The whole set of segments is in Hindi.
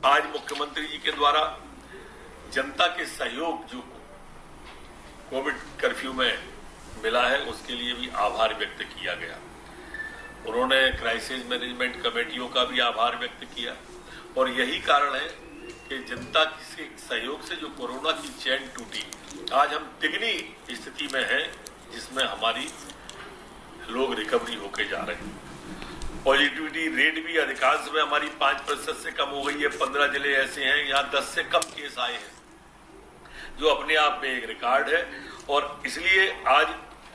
आज मुख्यमंत्री जी के द्वारा जनता के सहयोग जो कोविड कर्फ्यू में मिला है उसके लिए भी आभार व्यक्त किया गया। उन्होंने क्राइसिस मैनेजमेंट कमेटियों का भी आभार व्यक्त किया और यही कारण है कि जनता के सहयोग से जो कोरोना की चेन टूटी, आज हम तिगनी स्थिति में हैं जिसमें हमारी लोग रिकवरी होके जा रहे हैं। पॉजिटिविटी रेट भी अधिकांश में हमारी 5% से कम हो गई है। 15 जिले ऐसे हैं यहाँ 10 से कम केस आए हैं, जो अपने आप में एक रिकॉर्ड है। और इसलिए आज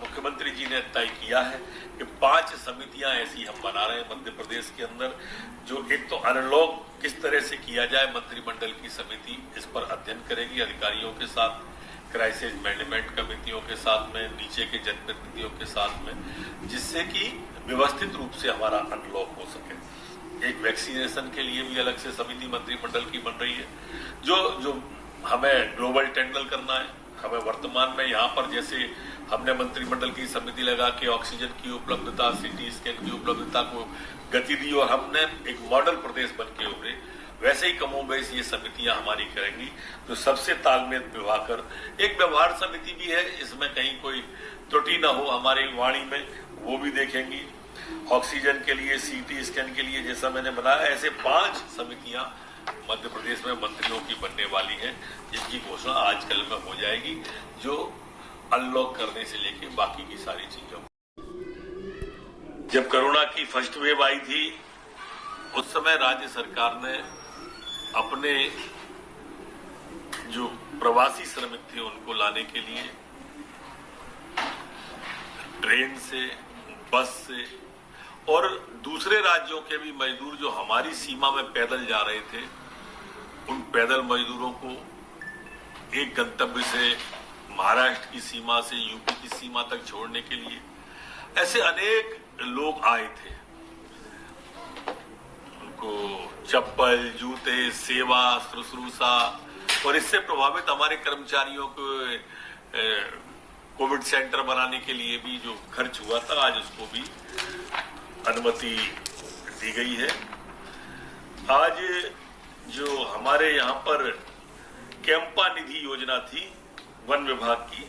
मुख्यमंत्री जी ने तय किया है कि 5 समितियां ऐसी हम बना रहे हैं मध्य प्रदेश के अंदर, जो एक तो अनलॉक किस तरह से किया जाए, मंत्रिमंडल की समिति इस पर अध्ययन करेगी अधिकारियों के साथ, क्राइसिस मैनेजमेंट कमेटियों के साथ में, नीचे के जनप्रतिनिधियों के साथ में, जिससे कि व्यवस्थित रूप से हमारा अनलॉक हो सके। एक वैक्सीनेशन के लिए भी अलग से समिति मंत्रिमंडल की बन रही है, जो हमें ग्लोबल टेंडर करना है। हमें वर्तमान में यहाँ पर जैसे हमने मंत्रिमंडल की समिति लगा के ऑक्सीजन की उपलब्धता, सीटी स्कैन की उपलब्धता को गति दी और हमने एक मॉडल प्रदेश बन के उभरे, वैसे ही कमोबेश ये समितियां हमारी करेंगी। तो सबसे तालमेल निभाकर एक व्यवहार समिति भी है, इसमें कहीं कोई त्रुटि न हो हमारी वाणी में, वो भी देखेंगी। ऑक्सीजन के लिए, सीटी स्कैन के लिए जैसा मैंने बताया, ऐसे 5 समितियां मध्य प्रदेश में मंत्रियों की बनने वाली हैं, जिसकी घोषणा आज कल में हो जाएगी, जो अनलॉक करने से लेके बाकी की सारी चीजों। जब कोरोना की फर्स्ट वेव आई थी उस समय राज्य सरकार ने अपने जो प्रवासी श्रमिक थे उनको लाने के लिए ट्रेन से, बस से और दूसरे राज्यों के भी मजदूर जो हमारी सीमा में पैदल जा रहे थे, उन पैदल मजदूरों को एक गंतव्य से महाराष्ट्र की सीमा से यूपी की सीमा तक छोड़ने के लिए ऐसे अनेक लोग आए थे। उनको चप्पल, जूते, सेवा, शुश्रूषा और इससे प्रभावित हमारे कर्मचारियों को कोविड सेंटर बनाने के लिए भी जो खर्च हुआ था, आज उसको भी अनुमति दी गई है। आज जो हमारे यहाँ पर कैंपा निधि योजना थी वन विभाग की,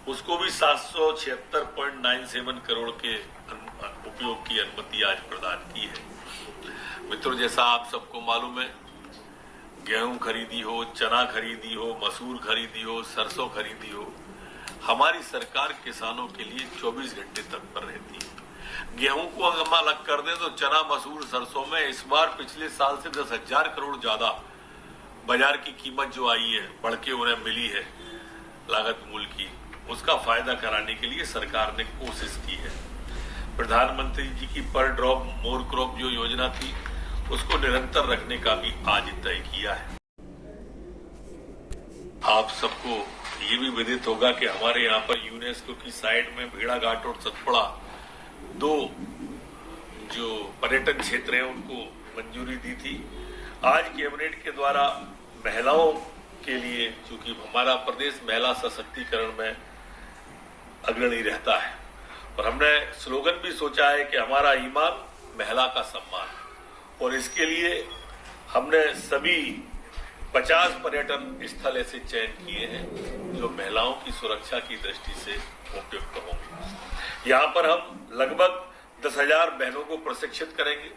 उसको भी 776.97 करोड़ के उपयोग की अनुमति आज प्रदान की है। मित्रों, जैसा आप सबको मालूम है, गेहूं खरीदी हो, चना खरीदी हो, मसूर खरीदी हो, सरसों खरीदी हो, हमारी सरकार किसानों के लिए 24 घंटे तत्पर रहती है। गेहूं को अगर हम अलग कर दें तो चना, मसूर, सरसों में इस बार पिछले साल से 10,000 करोड़ ज्यादा बाजार की कीमत जो आई है, बढ़ के उन्हें मिली है लागत मूल्य की, उसका फायदा कराने के लिए सरकार ने कोशिश की है। प्रधानमंत्री जी की पर ड्रॉप मोर क्रॉप जो योजना थी, उसको निरंतर रखने का भी आज तय किया है। आप सबको ये भी विदित होगा कि हमारे यहाँ पर यूनेस्को की साइड में भेड़ाघाट और सतपुड़ा 2 जो पर्यटन क्षेत्र हैं उनको मंजूरी दी थी। आज कैबिनेट के द्वारा महिलाओं के लिए, चूंकि हमारा प्रदेश महिला सशक्तिकरण में अग्रणी रहता है, और हमने स्लोगन भी सोचा है कि हमारा ईमान महिला का सम्मान, और इसके लिए हमने सभी 50 पर्यटन स्थल ऐसे चयन किए हैं जो महिलाओं की सुरक्षा की दृष्टि से उपयुक्त होंगे। यहाँ पर हम लगभग 10,000 बहनों को प्रशिक्षित करेंगे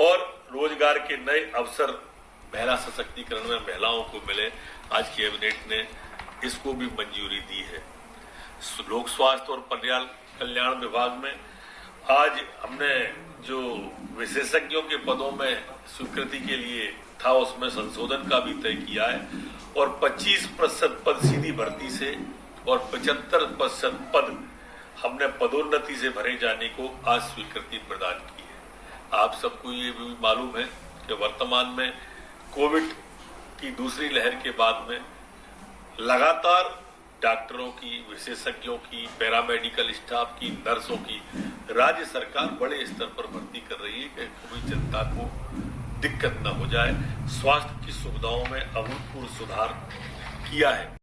और रोजगार के नए अवसर महिला सशक्तिकरण में महिलाओं को मिले। आज कैबिनेट ने इसको भी मंजूरी दी है। लोक स्वास्थ्य और परिवार कल्याण विभाग में आज हमने जो विशेषज्ञों के पदों में स्वीकृति के लिए था, उसमें संशोधन का भी तय किया है और 25% पद सीधी भर्ती से और 75% पद हमने पदोन्नति से भरे जाने को आज स्वीकृति प्रदान की है। आप सबको ये भी मालूम है कि वर्तमान में कोविड की दूसरी लहर के बाद में लगातार डॉक्टरों की, विशेषज्ञों की, पैरामेडिकल स्टाफ की, नर्सों की राज्य सरकार बड़े स्तर पर भर्ती कर रही है कि कोई जनता को दिक्कत न हो जाए। स्वास्थ्य की सुविधाओं में अभूतपूर्व सुधार किया है।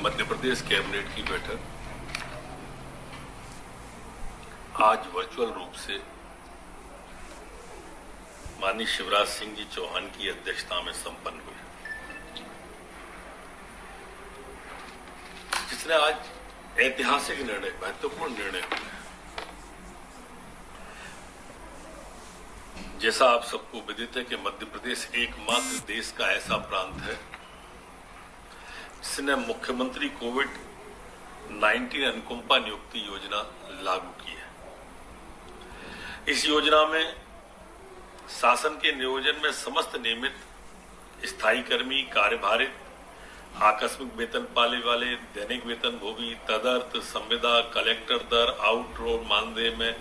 मध्य प्रदेश कैबिनेट की बैठक आज वर्चुअल रूप से माननीय शिवराज सिंह जी चौहान की अध्यक्षता में संपन्न हुई, जिसने आज ऐतिहासिक निर्णय, महत्वपूर्ण निर्णय हुए। जैसा आप सबको विदित है कि मध्य प्रदेश एकमात्र देश का ऐसा प्रांत है जिसने मुख्यमंत्री कोविड-19 अनुकंपा नियुक्ति योजना लागू की है। इस योजना में शासन के नियोजन में समस्त नियमित स्थायी कर्मी, कार्यभारित, आकस्मिक वेतन पाने वाले, दैनिक वेतन भोगी, तदर्थ, संविदा, कलेक्टर दर, आउट रोल मानदेय में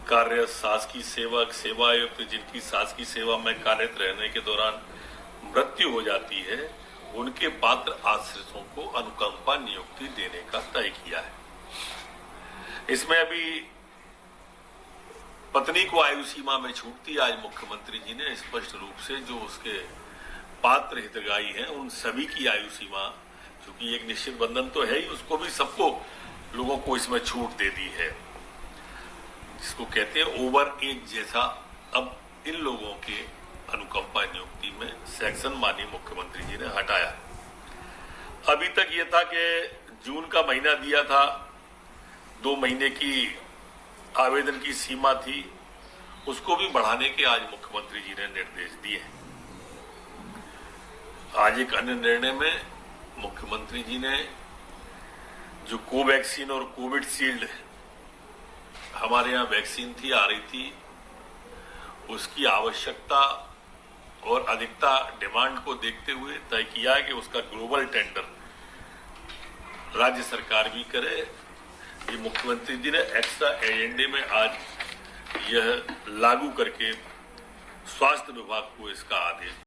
कार्य, शासकीय सेवक, सेवायुक्त जिनकी शासकीय सेवा में कार्यरत रहने के दौरान मृत्यु हो जाती है, उनके पात्र आश्रितों को अनुकंपा नियुक्ति देने का तय किया है। इसमें अभी पत्नी को आयु सीमा में छूट दी। आज मुख्यमंत्री जी ने स्पष्ट रूप से जो उसके पात्र हितग्राही हैं उन सभी की आयु सीमा, क्योंकि एक निश्चित बंधन तो है ही, उसको भी सबको लोगों को इसमें छूट दे दी है, जिसको कहते हैं ओवर एज जैसा। अब इन लोगों के अनुकंपा नियुक्ति में सेक्शन माननीय मुख्यमंत्री जी ने हटाया। अभी तक ये था कि जून का महीना दिया था, 2 महीने की आवेदन की सीमा थी, उसको भी बढ़ाने के आज मुख्यमंत्री जी ने निर्देश दिए। आज एक अन्य निर्णय में मुख्यमंत्री जी ने जो कोवैक्सीन और कोविडशील्ड हमारे यहाँ वैक्सीन थी, आ रही थी, उसकी आवश्यकता और अधिकता डिमांड को देखते हुए तय किया है कि उसका ग्लोबल टेंडर राज्य सरकार भी करे। ये मुख्यमंत्री जी ने एक्स्ट्रा एजेंडे में आज यह लागू करके स्वास्थ्य विभाग को इसका आदेश